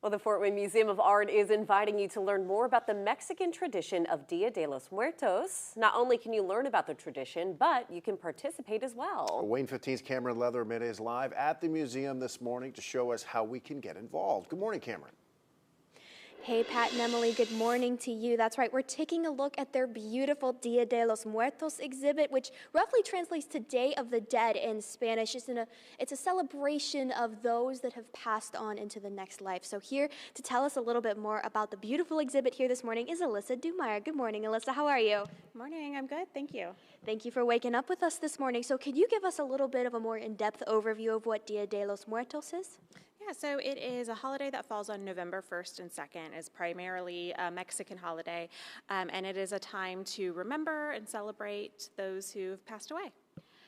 Well, the Fort Wayne Museum of Art is inviting you to learn more about the Mexican tradition of Dia de los Muertos. Not only can you learn about the tradition, but you can participate as well. Wayne 15's Cameron Leatherman is live at the museum this morning to show us how we can get involved. Good morning, Cameron. Hey, Pat and Emily, good morning to you. That's right, we're taking a look at their beautiful Dia de los Muertos exhibit, which roughly translates to Day of the Dead in Spanish. It's a celebration of those that have passed on into the next life. So here to tell us a little bit more about the beautiful exhibit here this morning is Alyssa Dumeier. Good morning, Alyssa. How are you? Morning, I'm good, thank you. Thank you for waking up with us this morning. So could you give us a little bit of a more in-depth overview of what Dia de los Muertos is? Yeah, so it is a holiday that falls on November 1st and 2nd. It's primarily a Mexican holiday, and it is a time to remember and celebrate those who've passed away.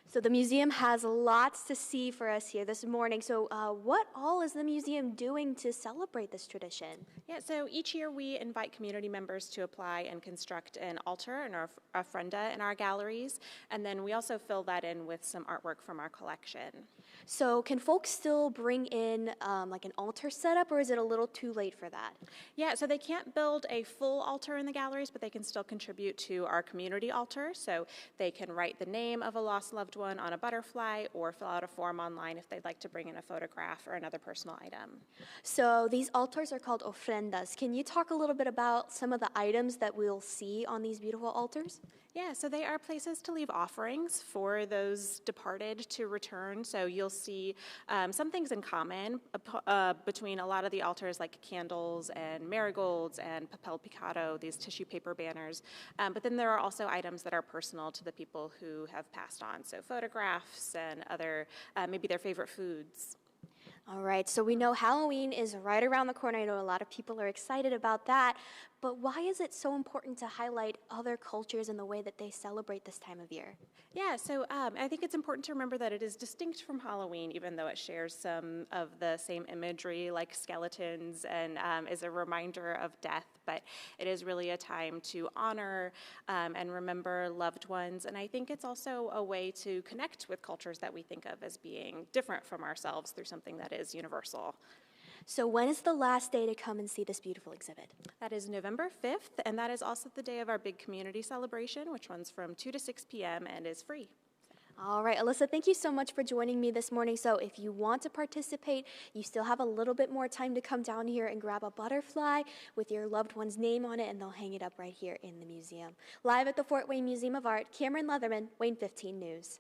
So the museum has lots to see for us here this morning. So what all is the museum doing to celebrate this tradition? Yeah, so each year we invite community members to apply and construct an altar and our ofrenda in our galleries, and then we also fill that in with some artwork from our collection. So can folks still bring in like an altar setup, or is it a little too late for that? Yeah, so they can't build a full altar in the galleries, but they can still contribute to our community altar. So they can write the name of a lost loved one on a butterfly or fill out a form online if they'd like to bring in a photograph or another personal item. So these altars are called ofrendas. Can you talk a little bit about some of the items that we'll see on these beautiful altars? Yeah, so they are places to leave offerings for those departed to return. So you'll see some things in common between a lot of the altars, like candles and marigolds and papel picado, these tissue paper banners. But then there are also items that are personal to the people who have passed on. So photographs and other, maybe their favorite foods. All right, so we know Halloween is right around the corner. I know a lot of people are excited about that, but why is it so important to highlight other cultures and the way that they celebrate this time of year? Yeah, so I think it's important to remember that it is distinct from Halloween, even though it shares some of the same imagery like skeletons and is a reminder of death, but it is really a time to honor and remember loved ones, and I think it's also a way to connect with cultures that we think of as being different from ourselves through something that is universal. So when is the last day to come and see this beautiful exhibit? That is November 5th, and that is also the day of our big community celebration, which runs from 2 to 6 p.m. and is free. All right, Alyssa, thank you so much for joining me this morning. So if you want to participate, you still have a little bit more time to come down here and grab a butterfly with your loved one's name on it, and they'll hang it up right here in the museum. Live at the Fort Wayne Museum of Art, Cameron Leatherman, Wayne 15 News.